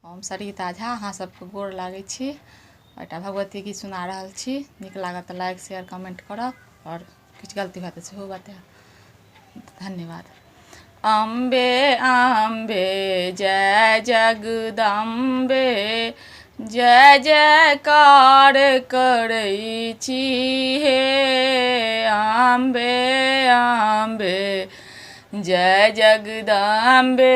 हम सरिता झा अहाँ सबके गोर लागै छी। एकटा भगवती गीत सुना रहल छी, नीक लागत तऽ लाइक शेयर कमेंट करब और किछु गलती हुए तऽ सेहो बताएब। धन्यवाद। अम्बे अम्बे जय जगदम्बे, जय जयकार करै छी हे अम्बे अम्बे, जय जगदम्बे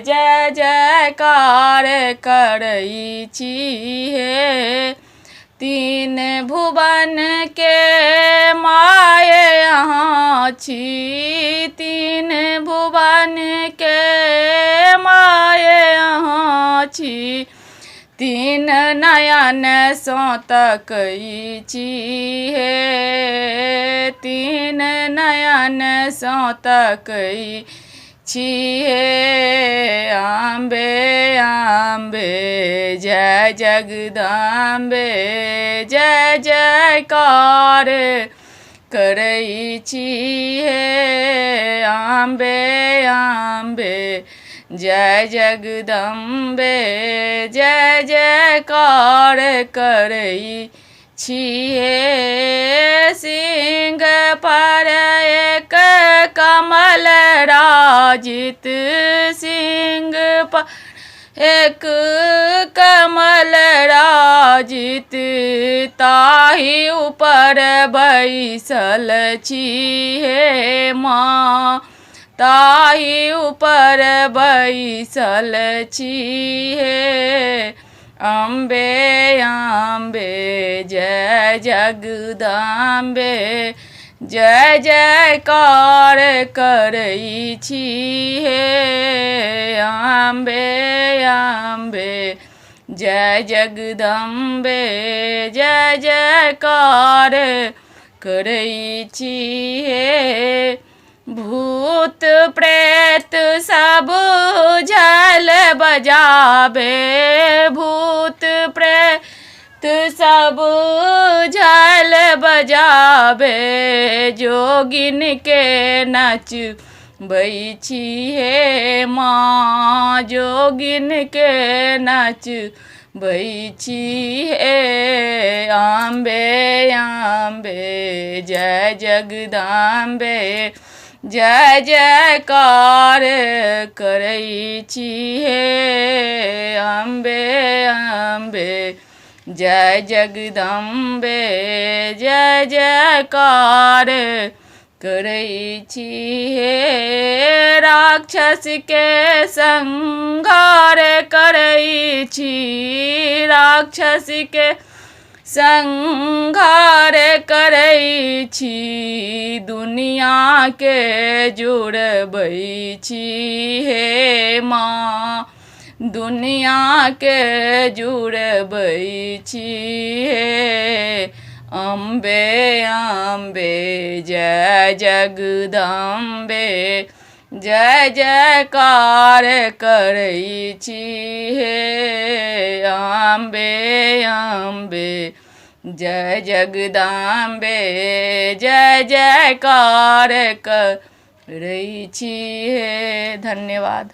जय जयकार करै छी हे। तीन भुवन के माये अहाँ छी, तीन भुवन के माये अहाँ छी, तीन नयन सँ तकै छी हे, तीन नयन सँ तकै छी हे अम्बे अम्बे, जय जगदम्बे जय जयकार करै छी हे अम्बे अम्बे, जय जगदम्बे जय जयकार करै छी हे। सिंह पर एक कमल राजित, सिंह पर एक कमल राजित, ताहि ऊपर बैसल छी हे माँ, ताहि ऊपर बैसल छी हे अम्बे अम्बे, जय जगदम्बे जय जयकार करै छी हे अम्बे अम्बे, जय जगदम्बे जय जयकार करै छी हे। भूत प्रेत सब झाल बजाबे, भूत प्रेत सब झाल बजाबे, जोगिन के नचबै छी हे माँ, जोगिन के नचबै छी हे अम्बे अम्बे, जय जगदम्बे जय जयकार करै छी हे अम्बे अम्बे, जय जगदम्बे जय जयकार करै छी हे। राक्षस के संहार करै छी, राक्षस के संहार करै छी, दुनिया के जुड़बै छी हे माँ, दुनिया के जुड़बै छी हे अम्बे अम्बे, जय जगदम्बे जय जयकार करै छी हे अम्बे अम्बे, जय जगदम्बे जय जयकार करै छी हे। धन्यवाद।